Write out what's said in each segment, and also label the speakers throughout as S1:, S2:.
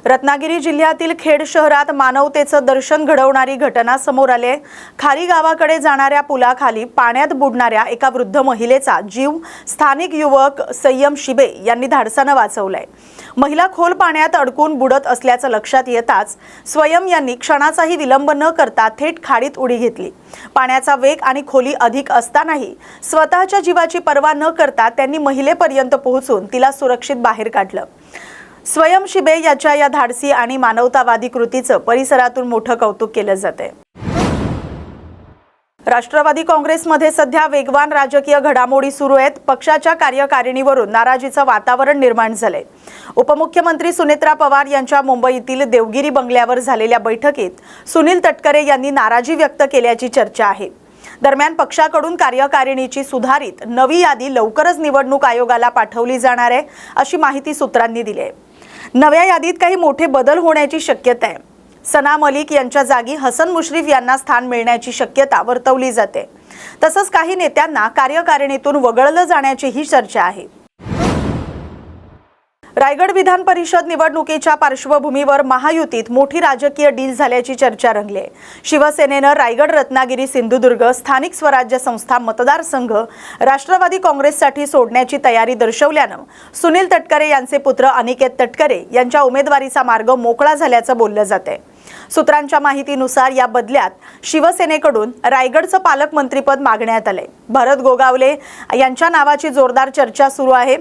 S1: रत्नागिरी जिल्ह्यातील खेड शहरात मानवतेचं दर्शन घडवणारी घटना समोर आली आहे। खारी गावाकडे जाणाऱ्या पुलाखाली पाण्यात बुडणाऱ्या एका वृद्ध महिलेचा जीव स्थानिक युवक संयम शिबे यांनी धाडसानं वाचवलाय। महिला खोल पाण्यात अडकून बुडत असल्याचं लक्षात येताच स्वयं यांनी क्षणाचाही विलंब न करता थेट खाडीत उडी घेतली। पाण्याचा वेग आणि खोली अधिक असतानाही स्वतःच्या जीवाची पर्वा न करता त्यांनी महिलेपर्यंत पोहोचून तिला सुरक्षित बाहेर काढलं। स्वयं शिबे याच्या या धाडसी आणि मानवतावादी कृतीचं परिसरातून मोठं कौतुक केलं जाते। राष्ट्रवादी काँग्रेसमध्ये सध्या वेगवान राजकीय घडामोडी सुरू आहेत। पक्षाच्या कार्यकारिणीवरून नाराजीचं वातावरण निर्माण झालंय। उपमुख्यमंत्री सुनेत्रा पवार यांच्या मुंबईतील देवगिरी बंगल्यावर झालेल्या बैठकीत सुनील तटकरे यांनी नाराजी व्यक्त केल्याची चर्चा आहे। दरम्यान पक्षाकडून कार्यकारिणीची सुधारित नवी यादी लवकरच निवडणूक आयोगाला पाठवली जाणार आहे, अशी माहिती सूत्रांनी दिली आहे। नव्या यादीत काही मोठे बदल होण्याची शक्यता आहे। सना मलिक यांच्या जागी हसन मुश्रीफ यांना स्थान मिळण्याची शक्यता वर्तवली जाते। तसंच काही नेत्यांना कार्यकारिणीतून वगळलं जाण्याचीही चर्चा आहे। रायगड विधान परिषद निवडणुकीच्या पार्श्वभूमीवर महायुतीत मोठी राजकीय डील झाल्याची चर्चा रंगली आहे। शिवसेनेनं रायगड, रत्नागिरी, सिंधुदुर्ग स्थानिक स्वराज्य संस्था मतदारसंघ राष्ट्रवादी काँग्रेससाठी सोडण्याची तयारी दर्शवल्यानं सुनील तटकरे यांचे पुत्र अनिकेत तटकरे यांच्या उमेदवारीचा मार्ग मोकळा झाल्याचं बोललं जातंय। सूत्रांच्या माहितीनुसार या बदल्यात शिवसेनेकडून रायगडचं पालकमंत्रीपद मागण्यात आलंय। भरत गोगावले यांच्या नावाची जोरदार चर्चा सुरू आहे।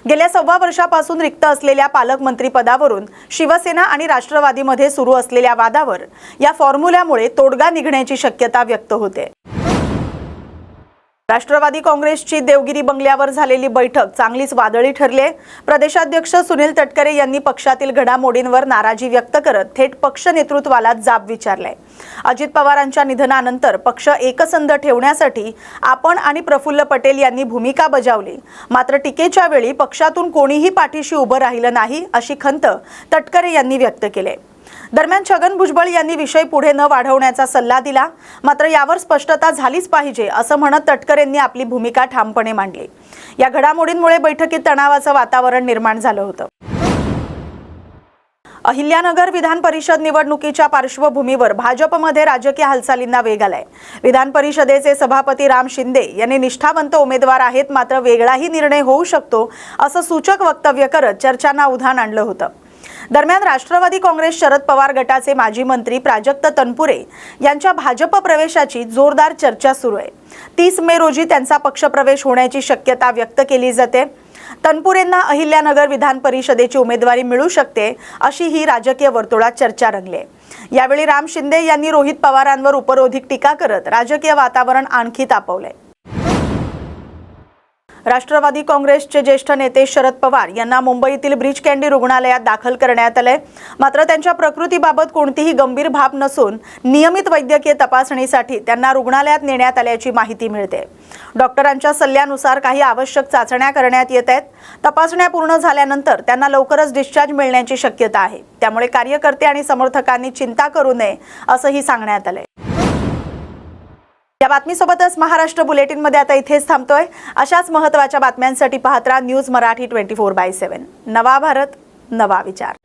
S1: गेल्या 1.25 वर्षापासून रिक्त असलेल्या पालकमंत्री पदावरून शिवसेना आणि राष्ट्रवादीमध्ये सुरू असलेल्या वादावर या फॉर्म्युल्यामुळे तोडगा निघण्याची शक्यता व्यक्त होते। राष्ट्रवादी काँग्रेसची देवगिरी बंगल्यावर झालेली बैठक चांगलीच वादळी ठरली आहे। प्रदेशाध्यक्ष सुनील तटकरे यांनी पक्षातील घडामोडींवर नाराजी व्यक्त करत थेट पक्ष नेतृत्वाला जाब विचारलाय। अजित पवारांच्या निधनानंतर पक्ष एकसंध ठेवण्यासाठी आपण आणि प्रफुल्ल पटेल यांनी भूमिका बजावली, मात्र टीकेच्या वेळी पक्षातून कोणीही पाठीशी उभं राहिलं नाही, अशी खंत तटकरे यांनी व्यक्त केली। दरम्यान छगन भुजबळ यांनी विषय पुढे न वाढवण्याचा सल्ला दिला, मात्र यावर स्पष्टता झालीच पाहिजे असं म्हणत तटकरेंनी आपली भूमिका ठामपणे मांडली। या घडामोडींमुळे बैठकीत तणावाचं वातावरण निर्माण झालं होतं। अहिल्यानगर विधान परिषद निवडणुकीच्या पार्श्वभूमीवर भाजपमध्ये राजकीय हालचालींना वेग आलाय। विधान परिषदेचे सभापती राम शिंदे यांनी निष्ठावंत उमेदवार आहेत, मात्र वेगळाही निर्णय होऊ शकतो असं सूचक वक्तव्य करत चर्चांना उधाण आणलं होतं। दरम्यान राष्ट्रवादी काँग्रेस शरद पवार गटाचे माजी मंत्री प्राजक्त तनपुरे यांच्या भाजप प्रवेशाची जोरदार चर्चा सुरू आहे। 30 मे रोजी त्यांचा पक्षप्रवेश होण्याची शक्यता व्यक्त केली जाते। तनपुरेंना अहिल्यानगर विधान परिषदेची उमेदवारी मिळू शकते, अशी ही राजकीय वर्तुळात चर्चा रंगली आहे। यावेळी राम शिंदे यांनी रोहित पवारांवर उपरोधिक टीका करत राजकीय वातावरण आणखी तापवलंय। राष्ट्रवादी काँग्रेसचे ज्येष्ठ नेते शरद पवार यांना मुंबईतील ब्रीच कँडी रुग्णालयात दाखल करण्यात आले, मात्र त्यांच्या प्रकृतीबाबत कोणतीही गंभीर बाब नसून नियमित वैद्यकीय तपासणीसाठी त्यांना रुग्णालयात नेण्यात आल्याची माहिती मिळते। डॉक्टरांच्या सल्ल्यानुसार काही आवश्यक चाचण्या करण्यात येत आहेत। तपासण्या पूर्ण झाल्यानंतर त्यांना लवकरच डिस्चार्ज मिळण्याची शक्यता आहे। त्यामुळे कार्यकर्ते आणि समर्थकांनी चिंता करू नये असंही सांगण्यात आलंय। या बातमीसोबतच महाराष्ट्र बुलेटिनमध्ये आता इथेच थांबतोय। अशाच महत्त्वाच्या बातम्यांसाठी पाहत राहा न्यूज मराठी 24/7। नवा भारत, नवा विचार।